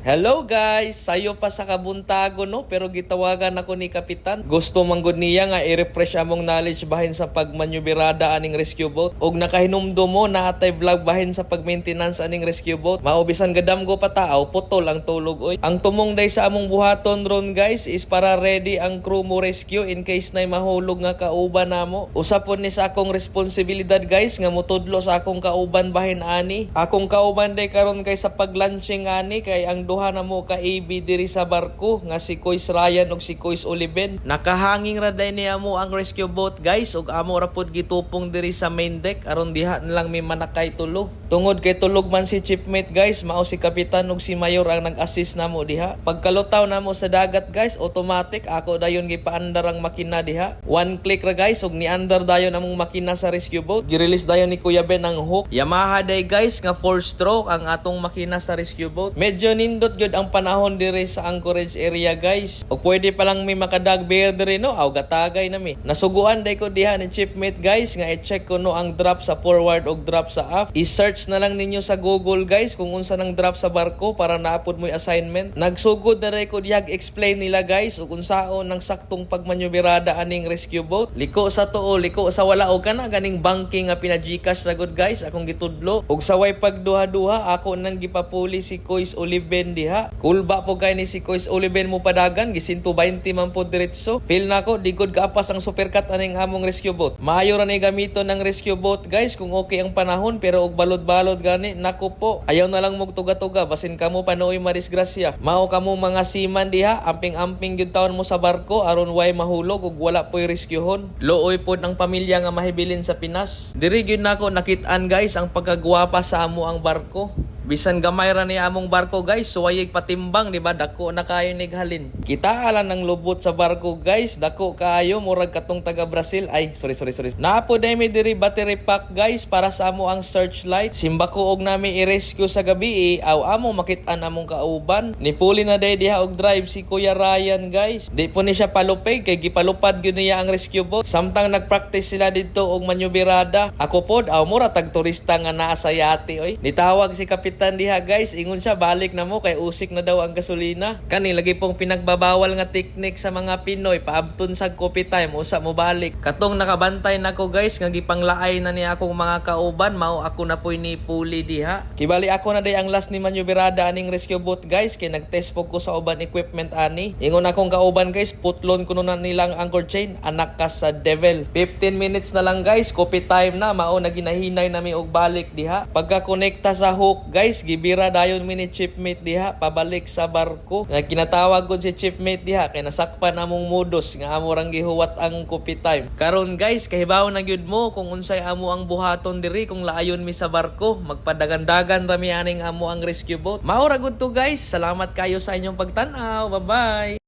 Hello guys! Sayo pa sa kabuntago no, pero gitawagan ako ni Kapitan. Gusto manggod niya nga i-refresh among knowledge bahin sa pagmanyubirada aning rescue boat. Og nakahinumdo mo na atay vlog bahin sa pag-maintenance aning rescue boat. Maubisan gadamgo pataaw, putol ang tulog oy. Ang tumong day sa among buhaton ron guys is para ready ang crew mo rescue in case na mahulog nga kauban namo. Usapon ni sa akong responsibilidad guys nga mutudlo sa akong kauban bahin ani. Akong kauban day karon kay sa paglaunching ani kay ang duha na mo ka AB diri sa barko nga si Kois Ryan ug si Kois Oliven. Nakahanging ra day niya mo ang rescue boat guys ug amo ra pud gitupong diri sa main deck aron diha na lang may manakay tulo. Tungod kay tulog man si chipmate guys, mao si kapitan ug si mayor ang nag-assist namo diha. Pagkalutaw namo sa dagat guys, automatic ako dayon gipaandar ang makina diha. One click ra guys ug niandar dayon among makina sa rescue boat. Gi-release dayon ni Kuya Ben ang hook. Yamaha day guys nga 4-stroke ang atong makina sa rescue boat. Medyo nindot gyud ang panahon diri sa anchorage area guys. O pwede pa lang may makadag bear diri no, aw gatagay na mi. Nasuguan day ko diha ni chipmate guys nga i-check ko no ang drop sa forward ug drop sa aft. I-search na lang ninyo sa Google guys kung unsa nang drop sa barko para naapod mo assignment. Nagsugod na ray ko diha explain nila guys ug unsaon nang saktong pagmanyubirada aning rescue boat. Liko sa tuo, liko sa wala og kana ganing banking nga pina-Gcash ra gud guys akong gitudlo. Ug saway pagduha-duha ako nang gipapuli si Kois Oliven diha. Kulba po kay ni si Kois Oliven mo padagan gi 120 man po diretso. Feel nako di gud kaapas ang supercut aning among rescue boat. Maayo ra ni gamiton ng rescue boat guys kung okay ang panahon pero og balod-balod gani nako po. Ayaw na lang mog tuga-tuga basin kamo panuoy madisgrasya. Mao kamo mga seaman diha amping-amping gyud taon mo sa barko aron way mahulog ug wala po'y rescuehon. Looy pod ang pamilya nga mahibilin sa Pinas. Diri gyud nako nakit-an guys ang pagkagwapa sa amo ang barko. Bisan gamay ra ni among barko guys, suwayig patimbang di ba dako na kayo nighalin. Kita ala ng lubot sa barko guys, dako kaayo murag katong taga Brazil. Ay, sorry. Naapo day mi diri battery pack guys para sa amo ang searchlight. Simba ko og nami i-rescue sa gabi aw amo makit-an among kauban. Nipuli na day diha og drive si Kuya Ryan guys. Di po ni siya palupig kay gipalupad gyud niya ang rescue boat. Samtang nagpractice sila didto og manyubirada. Ako pod aw mura tag turista nga naa sa yate oy. Nitawag si kapitan diha guys, ingon siya balik na mo kay usik na daw ang gasolina. Kani lagi pong pinagbabawal nga teknik sa mga Pinoy paabton sa coffee time usa mo balik. Katong nakabantay nako guys nga gipanglaay na ni akong mga kauban mao ako na poy ni puli diha. Kibali ako na day ang last ni manyubirada aning rescue boat guys kay nagtest po ko sa uban equipment ani. Ingon akong kauban guys putlon kuno na nilang anchor chain anak ka sa devil. 15 minutes na lang guys, coffee time na mao na ginahinay nami og balik diha. Pagka konekta sa hook guys gibira dayon mi ni chipmate diha pabalik sa barko. Nga kinatawag ko si chipmate diha kay nasakpan among modus nga amo rang gihuwat ang coffee time. Karon guys kahibaw na gyud mo kung unsay amo ang buhaton diri kung laayon mi sa barko. Magpadagan-dagan rami aning amo ang rescue boat. Mao ra gud to guys. Salamat kayo sa inyong pagtan-aw. Bye-bye.